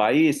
22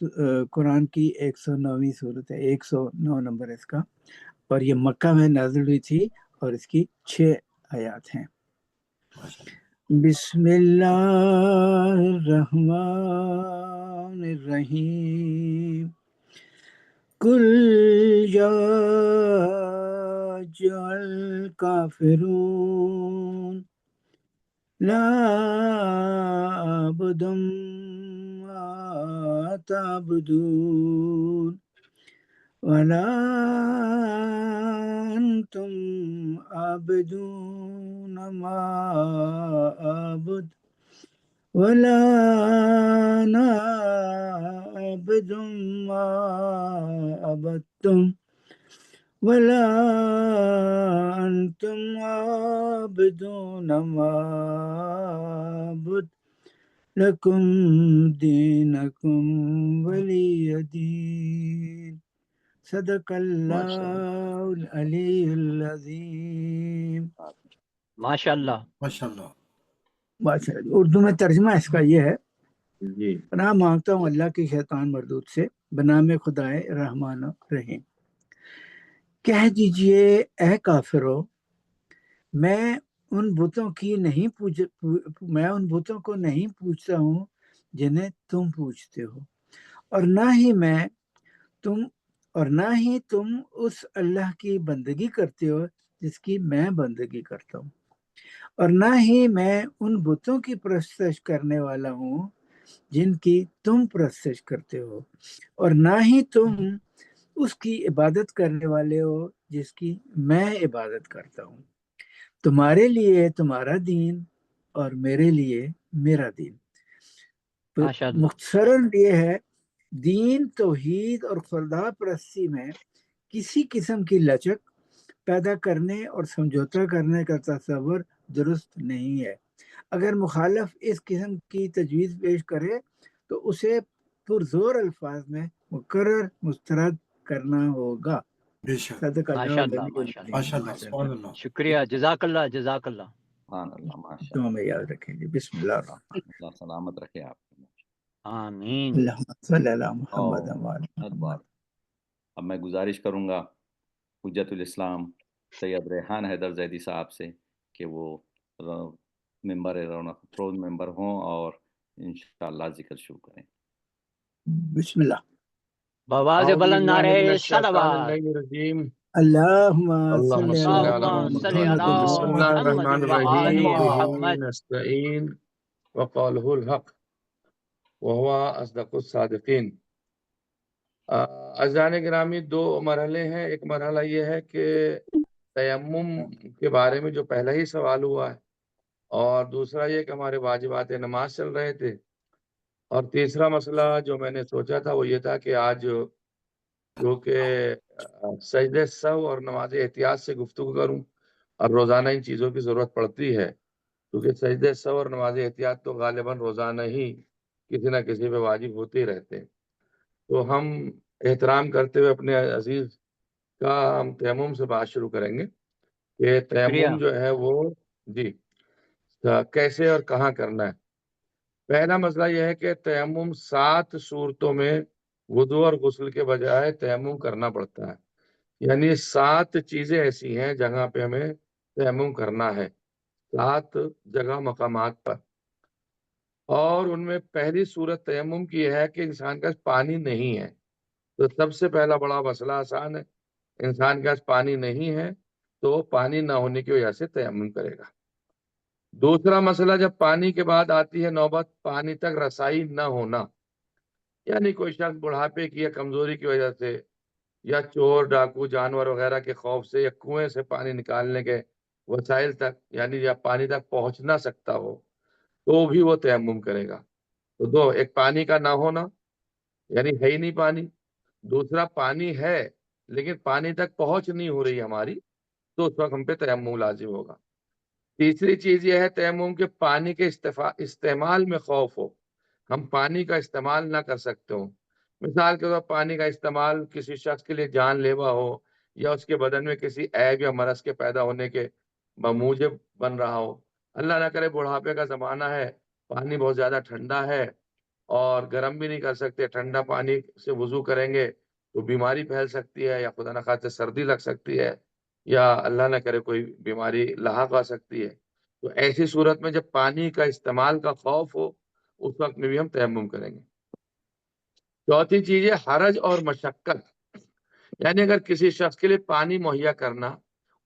قرآن کی 109ویں صورت ہے، 109 نمبر اس کا، اور یہ مکہ میں نازل ہوئی تھی اور اس کی 6 آیات ہیں۔ بسم اللہ الرحمن الرحیم، قل یا الکافرون لا اعبد ما تعبدون ولا انتم عابدون ما اعبد ولا انا عابد ما عبدتم ولا انتم عابدون ما اعبد لکم دینکم ولی دین۔ صدق اللہ العلی العظیم۔ ماشاء اللہ۔ اردو میں ترجمہ اس کا یہ ہے، جی پناہ مانگتا ہوں اللہ کی شیطان مردود سے، بنام خدائے رحمان و رحیم۔ کہہ دیجئے اے کافرو، میں ان بتوں کو نہیں پوجتا ہوں جنہیں تم پوجتے ہو، اور نہ ہی تم اس اللہ کی بندگی کرتے ہو جس کی میں بندگی کرتا ہوں، اور نہ ہی میں ان بتوں کی پرستش کرنے والا ہوں جن کی تم پرستش کرتے ہو، اور نہ ہی تم اس کی عبادت کرنے والے ہو جس کی میں عبادت کرتا ہوں۔ تمہارے لیے تمہارا دین اور میرے لیے میرا دین۔ تو ماشاء اللہ۔ مختصراً یہ ہے، دین توحید اور خدا پرستی میں کسی قسم کی لچک پیدا کرنے اور سمجھوتا کرنے کا تصور درست نہیں ہے۔ اگر مخالف اس قسم کی تجویز پیش کرے تو اسے پرزور الفاظ میں مقرر مسترد کرنا ہوگا۔ صدق اللہ ماشاء اللہ، العلی ماشاء اللہ، العظیم۔ ماشاء اللہ۔ شکریہ، جزاک اللہ، جزاک اللہ۔ سبحان اللہ، ماشاء دعا میں یاد رکھیں گے۔ بسم اللہ الرحمن اللہ سلامت رکھے آپ کو۔ آمین۔ اللہم صلی علی محمد اور وعلی ایک محمد۔ بات، اب میں گزارش کروں گا حجت الاسلام سید ریحان حیدر زیدی صاحب سے کہ وہ ممبر رونق افروز ممبر ہوں اور انشاءاللہ ذکر شروع کریں۔ بسم اللہ۔ بآواز بلند نعرہ صلوات۔ اللہم اللهم صلی صل علی على اللهم محمد صل على بسم الله الرحمن محمد وآل الرحيم محمد۔ نستعين وقاله الحق وهو أصدق الصادقين۔ عزیزان گرامی، دو مرحلے ہیں۔ ایک مرحلہ یہ ہے کہ تیمم کے بارے میں جو پہلا ہی سوال ہوا ہے، اور دوسرا یہ کہ ہمارے واجبات نماز چل رہے تھے، اور تیسرا مسئلہ جو میں نے سوچا تھا وہ یہ تھا کہ آج جو کہ سجدہ سہو اور نماز احتیاط سے گفتگو کروں، اور روزانہ ان چیزوں کی ضرورت پڑتی ہے، کیونکہ سجدہ سہو اور نماز احتیاط تو غالباً روزانہ ہی کسی نہ کسی پہ واجب ہوتے ہی رہتے ہیں۔ تو ہم احترام کرتے ہوئے اپنے عزیز کا ہم تیمم سے بات شروع کریں گے کہ تیمم جو ہے وہ کیسے اور کہاں کرنا ہے۔ پہلا مسئلہ یہ ہے کہ تیمم 7 صورتوں میں وضو اور غسل کے بجائے تیمم کرنا پڑتا ہے، یعنی 7 چیزیں ایسی ہیں جہاں پہ ہمیں تیمم کرنا ہے، 7 جگہ مقامات پر۔ اور ان میں پہلی صورت تیمم کی ہے کہ انسان کے پاس پانی نہیں ہے۔ تو سب سے پہلا بڑا مسئلہ آسان ہے، انسان کے پاس پانی نہیں ہے تو پانی نہ ہونے کی وجہ سے تیمم کرے گا۔ دوسرا مسئلہ جب پانی کے بعد آتی ہے نوبت پانی تک رسائی نہ ہونا، یعنی کوئی شخص بڑھاپے کی یا کمزوری کی وجہ سے یا چور ڈاکو جانور وغیرہ کے خوف سے یا کنویں سے پانی نکالنے کے وسائل تک، یعنی یا پانی تک پہنچ نہ سکتا ہو، تو بھی وہ تیمم کرے گا۔ تو دو، ایک پانی کا نہ ہونا یعنی ہے ہی نہیں پانی، دوسرا پانی ہے لیکن پانی تک پہنچ نہیں ہو رہی ہماری، تو اس وقت ہم پہ تیمم لازم ہوگا۔ تیسری چیز یہ ہے تیمم کے پانی کے استعمال میں خوف ہو، ہم پانی کا استعمال نہ کر سکتے ہوں۔ مثال کے طور پانی کا استعمال کسی شخص کے لیے جان لیوا ہو، یا اس کے بدن میں کسی عیب یا مرض کے پیدا ہونے کے موجب بن رہا ہو۔ اللہ نہ کرے بڑھاپے کا زمانہ ہے، پانی بہت زیادہ ٹھنڈا ہے اور گرم بھی نہیں کر سکتے، ٹھنڈا پانی سے وضو کریں گے تو بیماری پھیل سکتی ہے، یا خدا نخواستہ سردی لگ سکتی ہے، یا اللہ نہ کرے کوئی بیماری لاحق آ سکتی ہے. تو ایسی صورت میں جب پانی کا استعمال کا خوف ہو اس وقت میں بھی ہم تیمم کریں گے. چوتھی چیز ہے حرج اور مشقت، یعنی اگر کسی شخص کے لیے پانی مہیا کرنا،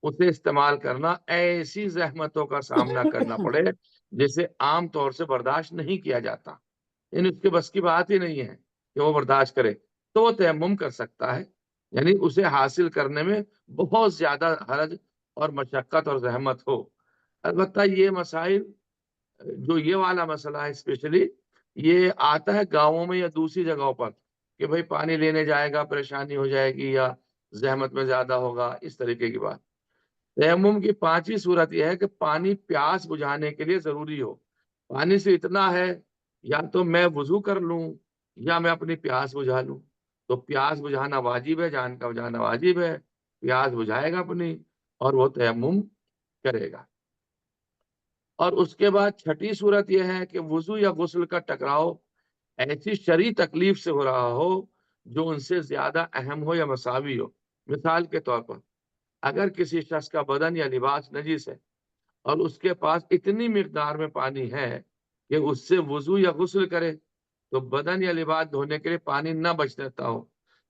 اسے استعمال کرنا ایسی زحمتوں کا سامنا کرنا پڑے جسے عام طور سے برداشت نہیں کیا جاتا، یعنی اس کے بس کی بات ہی نہیں ہے کہ وہ برداشت کرے، تو وہ تیمم کر سکتا ہے. یعنی اسے حاصل کرنے میں بہت زیادہ حرج اور مشقت اور زحمت ہو. البتہ یہ مسائل، جو یہ والا مسئلہ ہے اسپیشلی، یہ آتا ہے گاؤں میں یا دوسری جگہوں پر کہ بھئی پانی لینے جائے گا پریشانی ہو جائے گی یا زحمت میں زیادہ ہوگا، اس طریقے کی بات. تیمم کی پانچویں صورت یہ ہے کہ پانی پیاس بجھانے کے لیے ضروری ہو. پانی سے اتنا ہے یا تو میں وضو کر لوں یا میں اپنی پیاس بجھا لوں. تو پیاس بجھانا واجب ہے، جان کا بجھانا واجب ہے. پیاس بجھائے گا اپنی اور وہ تیمم کرے گا. اور اس کے بعد چھٹی صورت یہ ہے کہ وضو یا غسل کا ٹکراؤ ایسی شرعی تکلیف سے ہو رہا ہو جو ان سے زیادہ اہم ہو یا مساوی ہو. مثال کے طور پر اگر کسی شخص کا بدن یا لباس نجس ہے اور اس کے پاس اتنی مقدار میں پانی ہے کہ اس سے وضو یا غسل کرے تو بدن یا لباس دھونے کے لیے پانی نہ بچ رہتا ہو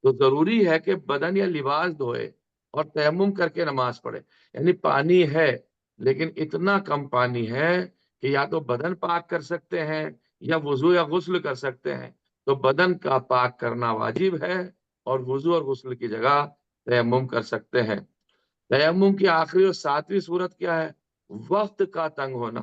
تو ضروری ہے کہ بدن یا لباس دھوئے اور تیمم کر کے نماز پڑھے. یعنی پانی ہے لیکن اتنا کم پانی ہے کہ یا تو بدن پاک کر سکتے ہیں یا وضو یا غسل کر سکتے ہیں، تو بدن کا پاک کرنا واجب ہے اور وضو اور غسل کی جگہ تیمم کر سکتے ہیں. تیمم کی آخری اور ساتویں صورت کیا ہے؟ وقت کا تنگ ہونا.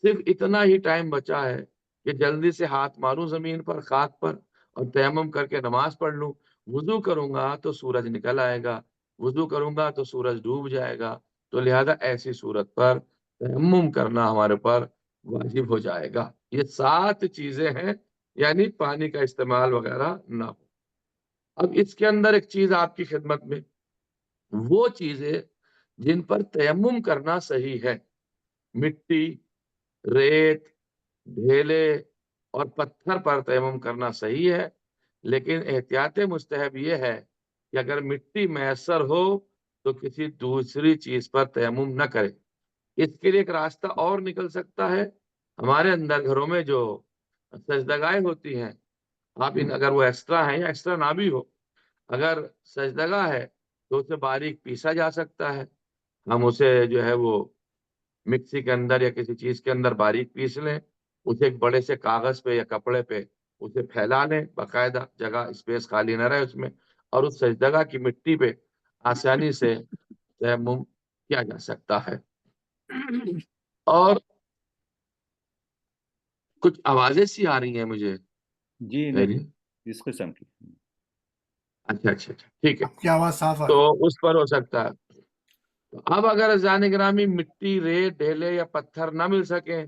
صرف اتنا ہی ٹائم بچا ہے کہ جلدی سے ہاتھ ماروں زمین پر، خاک پر، اور تیمم کر کے نماز پڑھ لوں. وضو کروں گا تو سورج نکل آئے گا، وضو کروں گا تو سورج ڈوب جائے گا. تو لہذا ایسی صورت پر تیمم کرنا ہمارے پر واجب ہو جائے گا. یہ 7 چیزیں ہیں، یعنی پانی کا استعمال وغیرہ نہ ہو. اب اس کے اندر ایک چیز آپ کی خدمت میں، وہ چیزیں جن پر تیمم کرنا صحیح ہے، مٹی، ریت، ڈھیلے اور پتھر پر تیمم کرنا صحیح ہے، لیکن احتیاط مستحب یہ ہے کہ اگر مٹی میسر ہو تو کسی دوسری چیز پر تیمم نہ کرے. اس کے لیے ایک راستہ اور نکل سکتا ہے. ہمارے اندر گھروں میں جو سجدگاہیں ہوتی ہیں، آپ اگر وہ ایکسٹرا ہیں یا ایکسٹرا نہ بھی ہو، اگر سجدگاہ ہے تو اسے باریک پیسا جا سکتا ہے. ہم اسے جو ہے وہ مکسی کے اندر یا کسی چیز کے اندر باریک پیس لیں، اسے ایک بڑے سے کاغذ پہ یا کپڑے پہ اسے پھیلا لیں، باقاعدہ جگہ اسپیس خالی نہ رہے اس میں، اور اس سجدگاہ کی مٹی پہ آسانی سے تیمم کیا جا سکتا ہے. اور کچھ آوازیں سی آ رہی ہیں مجھے. جی نہیں اس قسم کی. اچھا ٹھیک ہے، کیا آواز صاف آ تو اس پر ہو سکتا ہے. اب اگر عزیزان گرامی مٹی، ریت، ڈھیلے یا پتھر نہ مل سکیں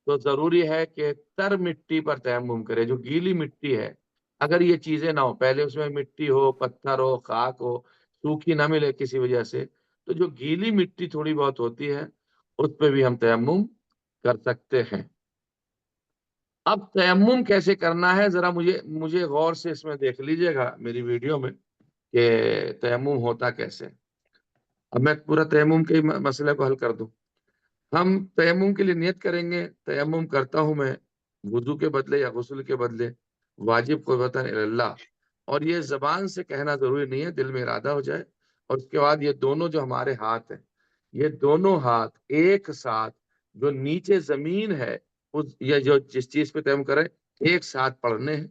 تو ضروری ہے کہ تر مٹی پر تیمم کرے، جو گیلی مٹی ہے. اگر یہ چیزیں نہ ہو، پہلے اس میں مٹی ہو، پتھر ہو، خاک ہو، سوکھی نہ ملے کسی وجہ سے، تو جو گیلی مٹی تھوڑی بہت ہوتی ہے اس پہ بھی ہم تیمم کر سکتے ہیں. اب تیمم کیسے کرنا ہے ذرا مجھے غور سے اس میں دیکھ لیجئے گا میری ویڈیو میں کہ تیمم ہوتا کیسے. اب میں پورا تیمم کے مسئلے کو حل کر دوں. ہم تیمم کے لیے نیت کریں گے، تیمم کرتا ہوں میں وضو کے بدلے یا غسل کے بدلے، واجب قربتاً اللہ. اور یہ زبان سے کہنا ضروری نہیں ہے، دل میں ارادہ ہو جائے. اور اس کے بعد یہ دونوں جو ہمارے ہاتھ ہیں، یہ دونوں ہاتھ ایک ساتھ جو نیچے زمین ہے یا جو جس چیز پہ تیمم کریں ایک ساتھ پڑھنے ہیں.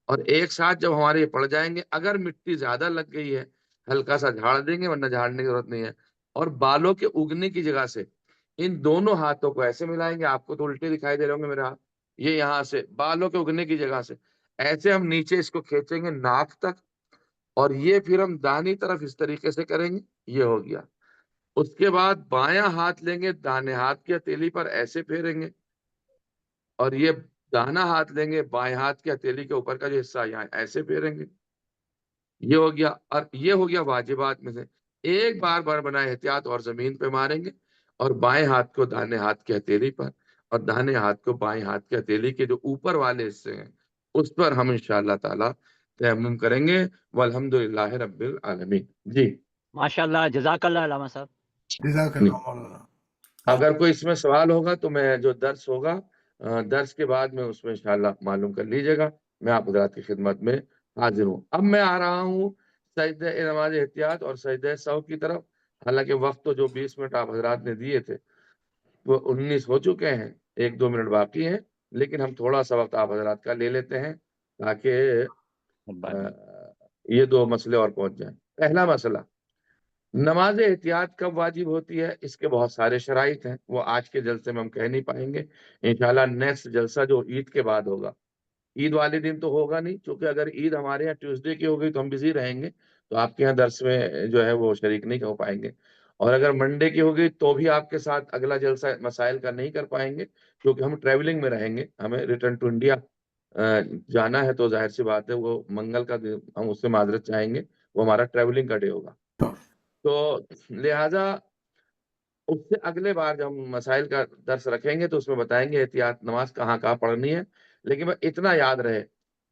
اور ایک ساتھ جب ہمارے یہ پڑ جائیں گے، اگر مٹی زیادہ لگ گئی ہے ہلکا سا جھاڑ دیں گے، ورنہ جھاڑنے کی ضرورت نہیں ہے. اور بالوں کے اگنے کی جگہ سے ان دونوں ہاتھوں کو ایسے ملائیں گے. آپ کو تو الٹے دکھائی دے رہے ہوں گے میرے ہاتھ. یہ یہاں سے بالوں کے اگنے کی جگہ سے ایسے ہم نیچے اس کو کھینچیں گے ناک تک، اور یہ پھر ہم دانی طرف اس طریقے سے کریں گے. یہ ہو گیا. اس کے بعد بایاں ہاتھ لیں گے، دانے ہاتھ کی ہتھیلی پر ایسے پھیریں گے، اور یہ دانا ہاتھ لیں گے، بائیں ہاتھ کی ہتھیلی کے اوپر کا جو حصہ یہاں ایسے پھیریں گے. یہ ہو گیا. اور یہ ہو گیا واجبات میں سے. ایک بار بنائے احتیاط اور زمین پہ ماریں گے، اور بائیں ہاتھ کو دانے ہاتھ کی ہتھیلی پر اور داہنے ہاتھ کو بائیں ہاتھ کے ہتھیلی کے جو اوپر والے حصے ہیں اس پر ہم انشاءاللہ تعالی تیمم کریں گے. والحمدللہ رب العالمین. جی ماشاءاللہ، جزاک اللہ علامہ صاحب. جزاک اللہ مولانا. اگر کوئی اس میں سوال ہوگا تو میں جو درس ہوگا درس کے بعد میں اس میں انشاءاللہ معلوم کر لیجئے گا. میں آپ حضرات کی خدمت میں حاضر ہوں. اب میں آ رہا ہوں سجدہ نماز احتیاط اور سجدہ سہو کی طرف. حالانکہ وقت تو جو 20 منٹ آپ حضرات نے دیے تھے وہ 19 ہو چکے ہیں، 1-2 منٹ باقی ہیں، لیکن ہم تھوڑا سا وقت آپ حضرات کا لے لیتے ہیں تاکہ یہ 2 مسئلے اور پہنچ جائیں. پہلا مسئلہ، نماز احتیاط کب واجب ہوتی ہے؟ اس کے بہت سارے شرائط ہیں، وہ آج کے جلسے میں ہم کہہ نہیں پائیں گے. انشاءاللہ نیکسٹ جلسہ جو عید کے بعد ہوگا، عید والے دن تو ہوگا نہیں، چونکہ اگر عید ہمارے یہاں ٹیوزڈے کی ہو گئی تو ہم بزی رہیں گے، تو آپ کے یہاں درس میں جو ہے وہ شریک نہیں ہو پائیں گے. اور اگر منڈے کی ہوگی تو بھی آپ کے ساتھ اگلا جلسہ مسائل کا نہیں کر پائیں گے، کیونکہ ہم ٹریولنگ میں رہیں گے، ہمیں ریٹرن ٹو انڈیا جانا ہے. تو ظاہر سی بات ہے وہ منگل کا دن ہم اس سے معذرت چاہیں گے، وہ ہمارا ٹریولنگ کا ڈے ہوگا. تو لہذا اس سے اگلے بار جب ہم مسائل کا درس رکھیں گے تو اس میں بتائیں گے احتیاط نماز کہاں کہاں پڑھنی ہے. لیکن اتنا یاد رہے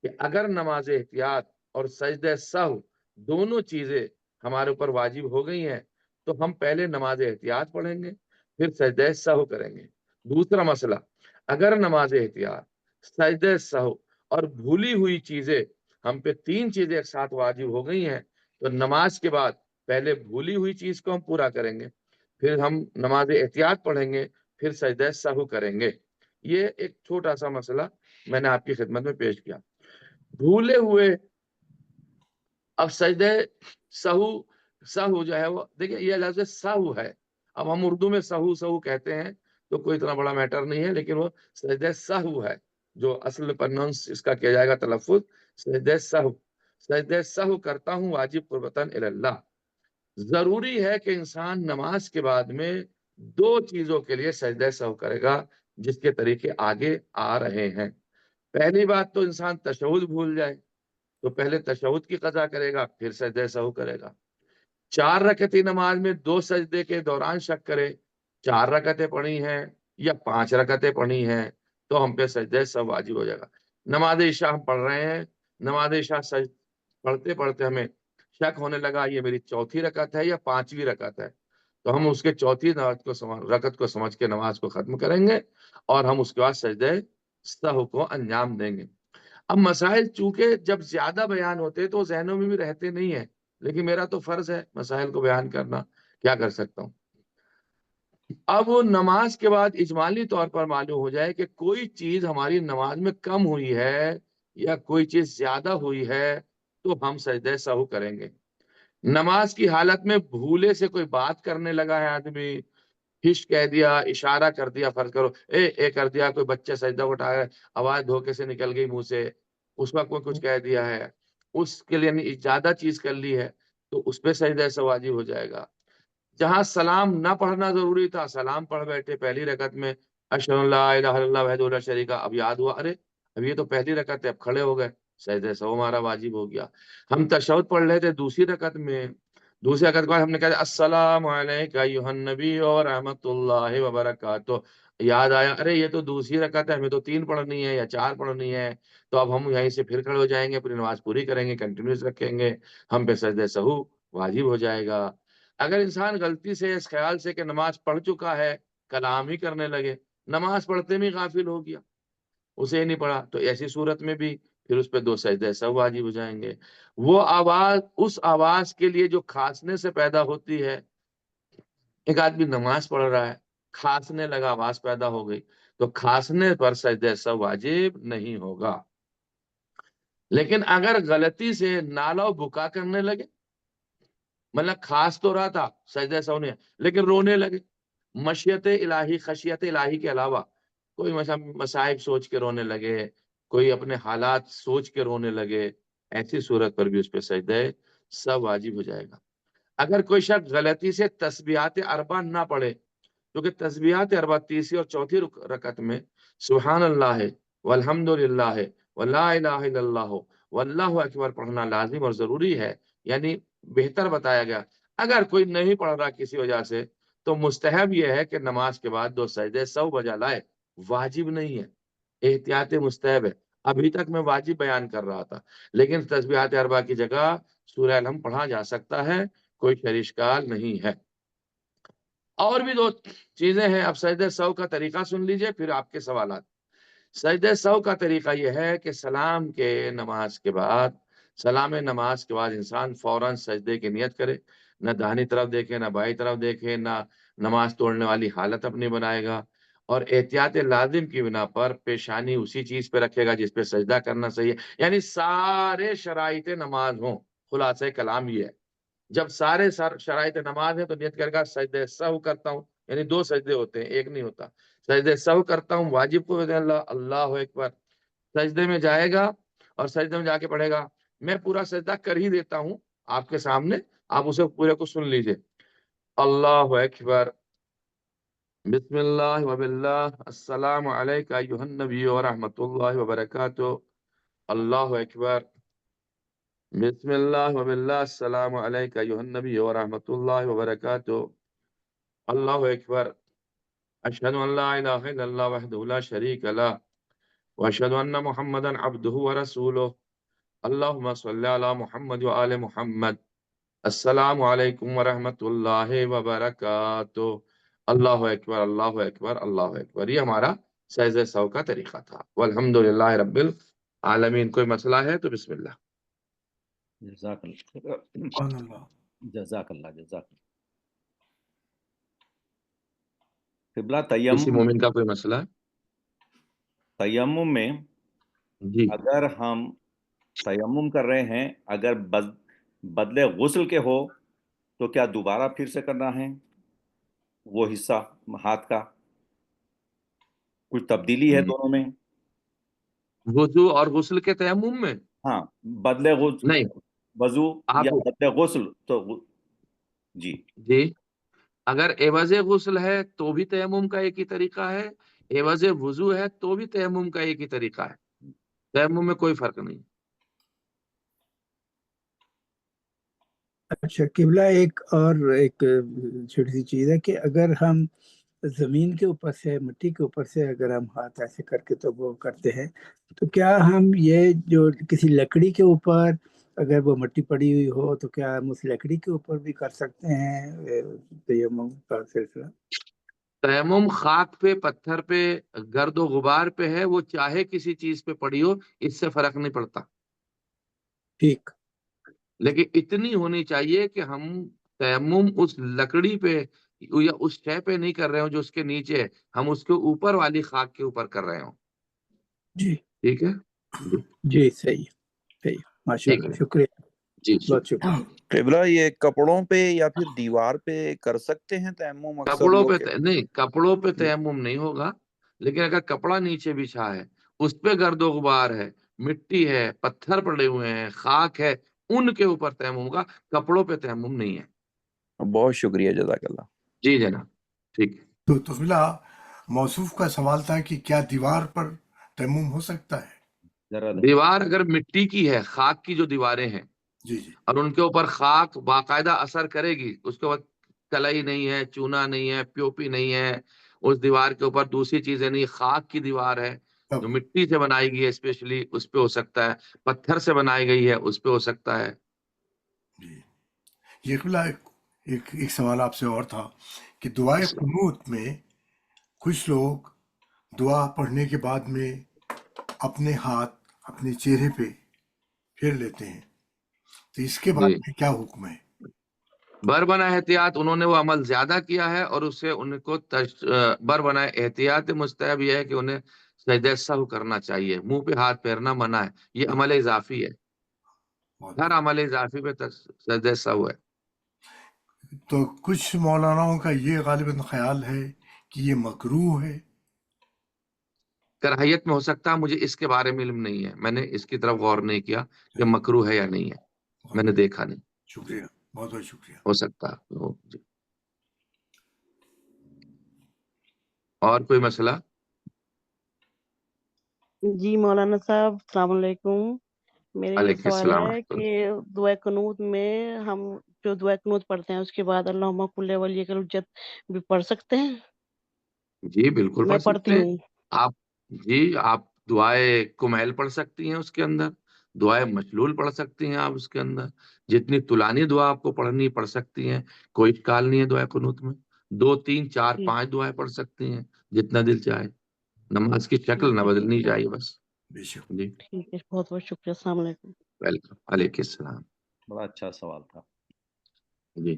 کہ اگر نماز احتیاط اور سجدہ سہو دونوں چیزیں ہمارے اوپر واجب ہو گئی ہیں تو ہم پہلے نماز احتیاط پڑھیں گے پھر سجدہ سہو کریں گے. دوسرا مسئلہ، اگر نماز احتیاط، سجدہ سہو اور بھولی ہوئی چیزیں ہم پہ 3 چیزیں ایک ساتھ واجب ہو گئی ہیں تو نماز کے بعد پہلے بھولی ہوئی چیز کو ہم پورا کریں گے، پھر ہم نماز احتیاط پڑھیں گے، پھر سجدہ سہو کریں گے. یہ ایک چھوٹا سا مسئلہ میں نے آپ کی خدمت میں پیش کیا. بھولے ہوئے، اب سجدہ سہو جو ہے وہ دیکھیں یہ لفظ سہو ہے. اب ہم اردو میں سہو کہتے ہیں تو کوئی اتنا بڑا میٹر نہیں ہے، لیکن وہ سجدہ سہو ہے جو اصل پرناؤنس اس کا کیا جائے گا تلفظ سجدہ سہو. سجدہ سہو کرتا ہوں واجب قربتاً اللہ. ضروری ہے کہ انسان نماز کے بعد میں 2 چیزوں کے لیے سجدہ سہو کرے گا جس کے طریقے آگے آ رہے ہیں. پہلی بات تو انسان تشہد بھول جائے تو پہلے تشہد کی قضا کرے گا پھر سجدہ سہو کرے گا. 4 رکعتی نماز میں 2 سجدے کے دوران شک کرے 4 رکعتیں پڑھی ہیں یا 5 رکعتیں پڑھی ہیں تو ہم پہ سجدہ سہو واجب ہو جائے گا. نماز عشاء ہم پڑھ رہے ہیں، نماز عشاء پڑھتے پڑھتے ہمیں شک ہونے لگا یہ میری 4تھی رکعت ہے یا 5ویں رکعت ہے، تو ہم اس کے 4تھی رکعت کو سمجھ کے نماز کو ختم کریں گے اور ہم اس کے بعد سجدہ سہو کو انجام دیں گے. اب مسائل چونکہ جب زیادہ بیان ہوتے تو ذہنوں میں بھی رہتے نہیں ہیں، لیکن میرا تو فرض ہے مسائل کو بیان کرنا، کیا کر سکتا ہوں. اب نماز کے بعد اجمالی طور پر معلوم ہو جائے کہ کوئی چیز ہماری نماز میں کم ہوئی ہے یا کوئی چیز زیادہ ہوئی ہے تو ہم سجدہ سہو کریں گے. نماز کی حالت میں بھولے سے کوئی بات کرنے لگا ہے آدمی، ہش کہہ دیا، اشارہ کر دیا، فرض کرو اے کر دیا، کوئی بچہ سجدہ اٹھایا آواز دھوکے سے نکل گئی منہ سے، اس وقت کوئی کچھ کہہ دیا ہے، اس کے لیے زیادہ چیز کر لی ہے تو اس پہ سجدہ سہو واجب ہو جائے گا. جہاں سلام نہ پڑھنا ضروری تھا سلام پڑھ بیٹھے پہلی رکعت میں، اشہدو ان لا الہ الا اللہ وحدہ لا شریک لہ، اب یاد ہوا ارے اب یہ تو پہلی رکعت ہے، اب کھڑے ہو گئے، سجدہ سہو ہمارا واجب ہو گیا. ہم تشہد پڑھ رہے تھے دوسری رکعت میں، دوسری رکعت کے بعد ہم نے کہا السلام علیکم ایھا النبی و رحمۃ اللہ وبرکاتہ، یاد آیا ارے یہ تو دوسری رکعت ہے، ہمیں تو 3 پڑھنی ہے یا 4 پڑھنی ہے، تو اب ہم یہیں سے پھر کھڑے ہو جائیں گے، پھر نماز پوری کریں گے، کنٹینیوس رکھیں گے، ہم پہ سجدہ سہو واجب ہو جائے گا. اگر انسان غلطی سے اس خیال سے کہ نماز پڑھ چکا ہے کلام ہی کرنے لگے، نماز پڑھتے میں غافل ہو گیا، اسے نہیں پڑھا، تو ایسی صورت میں بھی پھر اس پہ 2 سجدہ سہو واجب ہو جائیں گے. وہ آواز اس آواز کے لیے جو کھانسنے سے پیدا ہوتی ہے، ایک آدمی نماز پڑھ رہا ہے کھانسنے لگا آواز پیدا ہو گئی تو کھانسنے پر سجدہ سہو واجب نہیں ہوگا. لیکن اگر غلطی سے نالہ و بکا کرنے لگے، مطلب خاص تو رہا تھا سجدہ سہو نہیں لیکن رونے لگے، مشیت الہی خشیت الہی کے علاوہ کوئی مصائب سوچ کے رونے لگے، کوئی اپنے حالات سوچ کے رونے لگے، ایسی صورت پر بھی اس پہ سجدہ سہو واجب ہو جائے گا. اگر کوئی شخص غلطی سے تسبیحات اربع نہ پڑھے، کیونکہ تسبیحات اربع تیسری اور چوتھی رکعت میں سبحان اللہ والحمد للہ ولا الہ الا اللہ واللہ اکبر پڑھنا لازم اور ضروری ہے، یعنی بہتر بتایا گیا. اگر کوئی نہیں پڑھ رہا کسی وجہ سے تو مستحب یہ ہے کہ نماز کے بعد 2 سجدے سہو بجا لائے واجب نہیں ہے، احتیاط مستحب ہے۔ ابھی تک میں واجب بیان کر رہا تھا، لیکن تسبیحات اربع کی جگہ سورہ الحمد پڑھا جا سکتا ہے، کوئی اشکال نہیں ہے۔ اور بھی دو چیزیں ہیں، اب سجدہ سہو کا طریقہ سن لیجئے، پھر آپ کے سوالات۔ سجدہ سہو کا طریقہ یہ ہے کہ سلام نماز کے بعد انسان فوراً سجدے کی نیت کرے، نہ داہنی طرف دیکھے، نہ بائیں طرف دیکھے، نہ نماز توڑنے والی حالت اپنی بنائے گا، اور احتیاط لازم کی بنا پر پیشانی اسی چیز پہ رکھے گا جس پہ سجدہ کرنا صحیح ہے، یعنی سارے شرائط نماز ہوں۔ خلاصہ کلام یہ ہے، جب سارے شرائط نماز ہیں تو نیت کرے گا سجدہ سہو کرتا ہوں، یعنی دو سجدے ہوتے ہیں، ایک نہیں ہوتا۔ سجدہ سہو کرتا ہوں، واجب کو اللہ اکبر، سجدے میں جائے گا اور سجدے میں جا کے پڑھے گا۔ میں پورا سجدہ کر ہی دیتا ہوں آپ کے سامنے، آپ اسے پورے کو سن لیجئے۔ اللہ اکبر، بسم اللہ وباللہ، السلام علیکہ ایھا النبی ورحمۃ اللہ وبرکاتہ، اللہ اکبر، بسم اللہ وباللہ، السلام علیکہ ایھا النبی ورحمۃ اللہ وبرکاتہ، اللہ اکبر، اشہد ان لا الہ الا اللہ وحدہ لا شریک لہ واشہد ان محمدا عبدہ ورسولہ، اللہم صلی علی محمد وآل محمد، السلام علیکم ورحمۃ اللہ وبرکاتہ، اللہ اکبر، اللہ اکبر، اللہ اکبر۔ یہ ہمارا سجدہ سہو کا طریقہ تھا۔ والحمدللہ رب العالمین۔ کوئی مسئلہ ہے تو بسم اللہ۔ جزاک اللہ، سبحان اللہ۔ جزاک اللہ، جزاک اللہ۔ قبلہ کسی مومن کا کوئی مسئلہ ہے؟ تیمم میں جی اگر ہم تیمم کر رہے ہیں، اگر بدلے غسل کے ہو تو کیا دوبارہ پھر سے کرنا ہے وہ حصہ ہاتھ کا؟ کچھ تبدیلی ہے دونوں میں؟ وضو اور غسل کے تیمم میں؟ ہاں، بدلے نہیں، وضو آپ یا بدلے غسل تو جی جی اگر عوض غسل ہے تو بھی تیمم کا ایک ہی طریقہ ہے، عوض وضو ہے تو بھی تیمم کا ایک ہی طریقہ ہے، تیمم میں کوئی فرق نہیں۔ اچھا قبلہ، ایک چھوٹی سی چیز ہے کہ اگر ہم زمین کے اوپر سے، مٹی کے اوپر سے اگر ہم ہاتھ ایسے کر کے تو وہ کرتے ہیں، تو کیا ہم یہ جو کسی لکڑی کے اوپر اگر وہ مٹی پڑی ہوئی ہو تو کیا ہم اس لکڑی کے اوپر بھی کر سکتے ہیں تیمم کا سلسلہ؟ تیمم خاک پہ، پتھر پہ، گرد و غبار پہ ہے، وہ چاہے کسی چیز پہ پڑی ہو، اس سے فرق نہیں پڑتا، ٹھیک۔ لیکن اتنی ہونی چاہیے کہ ہم تیمم اس لکڑی پہ یا اس شے پہ نہیں کر رہے ہوں جو اس کے نیچے ہے، ہم اس کے اوپر والی خاک کے اوپر کر رہے ہوں۔ جی ٹھیک ہے جی، جی، صحیح صحیح، ماشاء ٹھیک اللہ، ہے شکریہ، جی۔ بہت شکریہ۔ قبلہ یہ کپڑوں پہ یا پھر دیوار پہ کر سکتے ہیں تیمم؟ اکثر کپڑوں لوگ پہ نہیں، کپڑوں پہ تیمم نہیں ہوگا، لیکن اگر کپڑا نیچے بچھا ہے، اس پہ گرد و غبار ہے، مٹی ہے، پتھر پڑے ہوئے ہیں، خاک ہے، ان کے اوپر تیمم ہوگا، کپڑوں پہ تیمم نہیں ہے۔ بہت شکریہ، جزاک اللہ۔ جی جناب، ٹھیک ہے۔ تو تفضیلہ موصوف کا سوال تھا کہ کیا دیوار پر تیمم ہو سکتا ہے؟ ذرا دیوار اگر مٹی کی ہے، خاک کی جو دیواریں ہیں جی جی اور ان کے اوپر خاک باقاعدہ اثر کرے گی، اس کے بعد کلائی نہیں ہے، چونا نہیں ہے، پیوپی نہیں ہے، اس دیوار کے اوپر دوسری چیزیں نہیں، خاک کی دیوار ہے تب جو مٹی سے بنائی گئی ہے، اسپیشلی اس پہ ہو سکتا ہے، پتھر سے بنائی گئی ہے اس پہ ہو سکتا ہے۔ جی، یہ قبلہ ایک سوال آپ سے اور تھا کہ دعائے قنوت میں کچھ لوگ دعا پڑھنے کے بعد میں اپنے ہاتھ اپنے چہرے پہ پھیر لیتے ہیں، تو اس کے بارے جی، میں کیا حکم ہے؟ بربنا احتیاط انہوں نے وہ عمل زیادہ کیا ہے، اور اس سے ان کو بربنا احتیاط مستحب یہ ہے کہ انہیں سجدہ سہو کرنا چاہیے، منہ پہ ہاتھ پھیرنا منع ہے، یہ عمل اضافی ہے، بہت ہر عمل اضافی پہ سجدہ سہو ہے۔ تو کچھ مولاناؤں کا یہ غالباً خیال ہے کہ یہ مکروہ ہے۔ کراہیت میں ہو سکتا ہے، مجھے اس کے بارے میں علم نہیں ہے، میں نے اس کی طرف غور نہیں کیا کہ مکروہ ہے یا نہیں ہے، میں نے دیکھا نہیں، شکریہ، بہت بہت شکریہ۔ ہو سکتا ہے جی۔ اور کوئی مسئلہ؟ جی مولانا صاحب السلام علیکم، میرے یہ علیکم سوال السلام ہے ورحمۃ اللہ۔ کہ دعا قنوت میں ہم جو دعا قنوت پڑھتے ہیں اس کے بعد اللہم کل ولی الحجت بھی پڑھ سکتے ہیں؟ جی بالکل میں پڑھ سکتے پڑھتی ہیں، ہوں۔ آپ دعائے کمیل پڑھ سکتی ہیں اس کے اندر، دعائے مشلول پڑھ سکتی ہیں آپ اس کے اندر، جتنی طولانی دعا آپ کو پڑھنی پڑھ سکتی ہیں، کوئی اشکال نہیں ہے دعائے قنوت میں، 2 3 4 جی 5 دعائیں پڑھ سکتی ہیں جتنا دل چاہے، نماز کی شکل ٹھیک نہ ہے بدلنی چاہیے بس. بے شک. جی ٹھیک ہے، بہت بہت شکریہ، السلام علیکم. ویلکم. علیکم السلام. بڑا اچھا سوال تھا. جی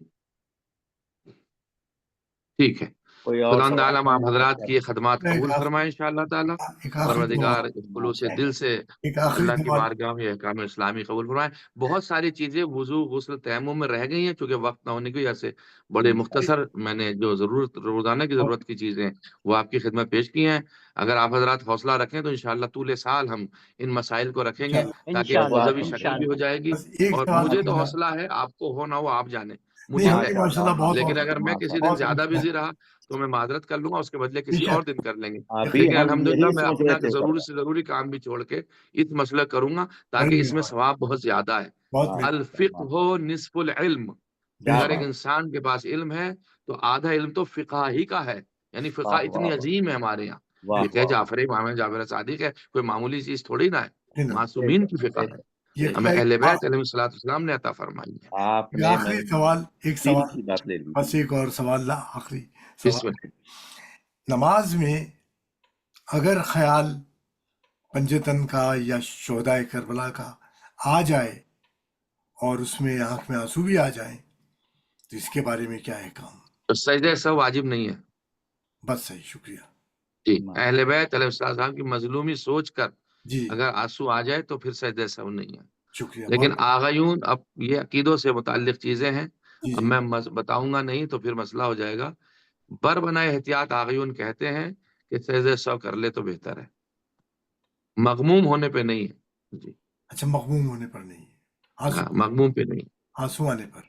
ٹھیک ہے. کوئی اور خدا سوال تعالیٰ آپ ہے؟ حضرات کی یہ خدمات ایک قبول آخری فرمائے انشاءاللہ تعالیٰ. ایک آخری پروردگار سوال خلوص دل سے ایک آخری اللہ کی سوال بارگاہ میں احکام اسلامی قبول فرمائے. بہت ساری چیزیں وضو غسل تیمم میں رہ گئی ہیں چونکہ وقت نہ ہونے کی وجہ سے بڑے مختصر میں نے جو روزانہ کی ضرورت کی چیزیں وہ آپ کی خدمت پیش کی ہیں. اگر آپ حضرات حوصلہ رکھیں تو انشاءاللہ طول سال ہم ان مسائل کو رکھیں گے تاکہ ایک انشاءاللہ مذہبی شکل بھی ہو انشاءاللہ. جائے گی. بس ایک اور سوال مجھے تو میرا، حوصلہ ہے، آپ کو ہو نہ ہو آپ جانے، نہیں مجھے ہمیں ہے. ماشاء اللہ بہت لیکن حوصلہ اگر میں کسی دن بہت زیادہ حوصلہ بزی رہا تو میں معذرت کر لوں گا، اس کے بدلے کسی ہے. اور دن کر لیں گے. ابھی لیکن ہم الحمدللہ یہی میں سوچ رہے اپنا تھے ضروری سر. سے ضروری کام بھی چھوڑ کے اس مسئلہ کروں گا تاکہ بڑی اس میں مہربانی، ثواب بہت زیادہ ہے. بہت واہ، مہربانی. الفقہ نصف العلم. بے کیا اگر ایک شک. بات. انسان کے پاس علم ہے تو آدھا علم تو فقہ ہی کا ہے. یعنی فقہ واہ اتنی واہ عظیم ہے ہمارے یہاں. واہ فقہ واہ. جعفری امام جعفر صادق ہے، کوئی معمولی چیز تھوڑی نہ ہے. نہیں، نہیں. معصومین کی فقہ ہے، یہ ہمیں ایک اہل بیت علیہ الصلوۃ والسلام نے عطا فرمائی ہے. آپ ایک نے آخری سوال ایک دل سوال کی بات لے لی. بس ایک اور سوال آخری بسم سوال. اللہ. نماز میں اگر خیال پنجتن کا یا شہدائے کربلا کا آ جائے اور اس میں آنکھ میں آنسو بھی آ جائیں تو اس کے بارے میں کیا ہے کام؟ تو سجدہ سہو واجب نہیں ہے. بس صحیح، شکریہ. جی اہل بیت علیہ السلام کی مظلومی سوچ کر جی اگر آنسو آ جائے تو پھر سجدہ سہو نہیں ہے. شکریہ. لیکن بہت آغیون اب یہ عقیدوں سے متعلق چیزیں ہیں، جی اب جی میں بتاؤں گا نہیں تو پھر مسئلہ ہو جائے گا. بر بنائے احتیاط آغیون کہتے ہیں کہ سجدہ سہو کر لے تو بہتر ہے، مغموم ہونے پہ نہیں ہے. جی اچھا، مغموم ہونے پر نہیں، آنسو مغموم پہ نہیں. آنسو آنے پر.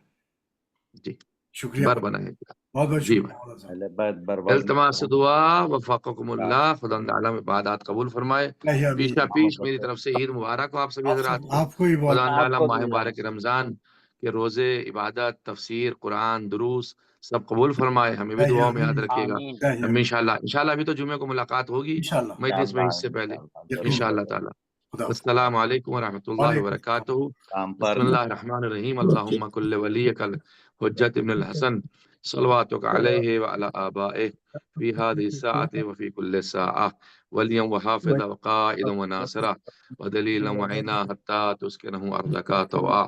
جی شکریہ، بر بنائے احتیاط. بہت بہت جی شکریہ بھائی. مولانا صاحب. اہل بیت بروز التماس دعا وفقکم اللہ. خدا تعالیٰ عبادات قبول فرمائے. اللہ آمین. پیشہ پیش میری طرف سے عید مبارک ہو آپ سبھی حضرات کو. آپ کو ہی بہت خدا آپ تعالیٰ کو ماہ بھی مبارک رمضان کے روزے عبادت تفسیر قرآن دروس سب قبول فرمائے. ہمیں بھی اللہ دعاؤں میں یاد آمین. رکھیے گا. آمین. اللہ ہم آمین. انشاءاللہ ابھی تو جمعے کو ملاقات ہوگی انشاءاللہ مجلس میں اس سے پہلے یقین انشاءاللہ تعالیٰ. خدا حافظ. السلام علیکم ورحمۃ اللہ وعلیکم السلام. وبرکاتہ. کام پر بسم اللہ الرحمن الرحیم. اللہم کل ولیک الحجت ابن الحسن صلواتک علیہ وعلی آبائہ فی هذه الساعة وفي كل ساعة وليا وحافظا وقائدا وناصرا ودليلا وعينا حتى تسكنه أرضك طوعا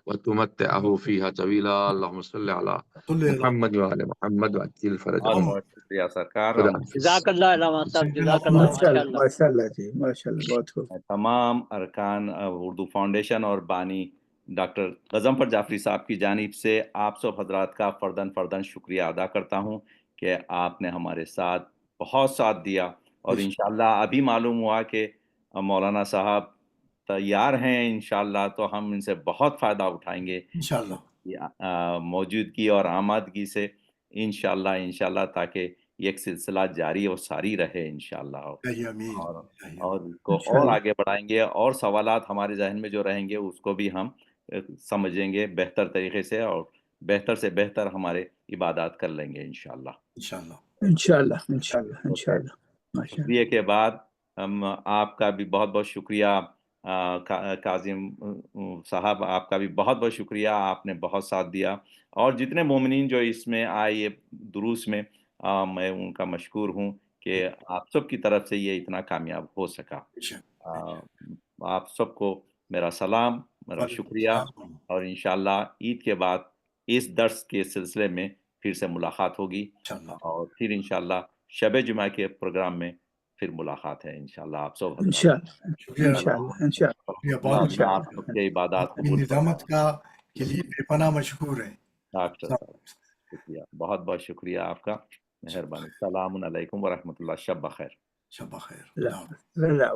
وتمتعه فيها طويلا. اللهم صل على صلی اللہ محمد وعلى محمد وعجل فرجهم. بہت بہت شکریہ سرکار. خدا ہم حافظ. جزاک اللہ علامہ صاحب، جزاک اللہ، ماشاء ماشاء اللہ اللہ. ماشاء اللہ جی، ماشاء اللہ، بہت خوب. تمام ارکان اردو فاؤنڈیشن اور بانی ڈاکٹر غضنفر جعفری صاحب کی جانب سے آپ سب حضرات کا فرداً شکریہ ادا کرتا ہوں کہ آپ نے ہمارے ساتھ بہت ساتھ دیا. اور انشاءاللہ ابھی معلوم ہوا کہ مولانا صاحب تیار ہیں انشاءاللہ، تو ہم ان سے بہت فائدہ اٹھائیں گے انشاءاللہ موجودگی اور آمادگی سے انشاءاللہ تاکہ یہ ایک سلسلہ جاری اور ساری رہے انشاءاللہ. اللہ آمین. اور اس کو اور آگے بڑھائیں گے اور سوالات ہمارے ذہن میں جو رہیں گے اس کو بھی ہم سمجھیں گے بہتر طریقے سے اور بہتر سے بہتر ہمارے عبادات کر لیں گے انشاءاللہ. انشاءاللہ. شکریہ کے بعد ہم آپ کا بھی بہت بہت شکریہ کاظم صاحب، آپ کا بھی بہت بہت شکریہ. آپ نے بہت ساتھ دیا اور جتنے مومنین جو اس میں آئے یہ دروس میں میں ان کا مشکور ہوں کہ آپ سب کی طرف سے یہ اتنا کامیاب ہو سکا. آپ سب کو میرا سلام، میرا شکریہ. اور انشاءاللہ عید کے بعد اس درس کے سلسلے میں پھر سے ملاقات ہوگی اور پھر انشاءاللہ شب جمعہ کے پروگرام میں پھر ملاقات ہے انشاءاللہ. آپ سب انشاءاللہ. آپ سب کے عبادات اپنی قبول نظامت کا کے لیے بے پناہ مشکور ہیں ڈاکٹر صاحب. شکریہ، بہت بہت شکریہ آپ کا. مہربانی. السلام علیکم ورحمۃ اللہ. شب بخیر. شب بخیر. اللہ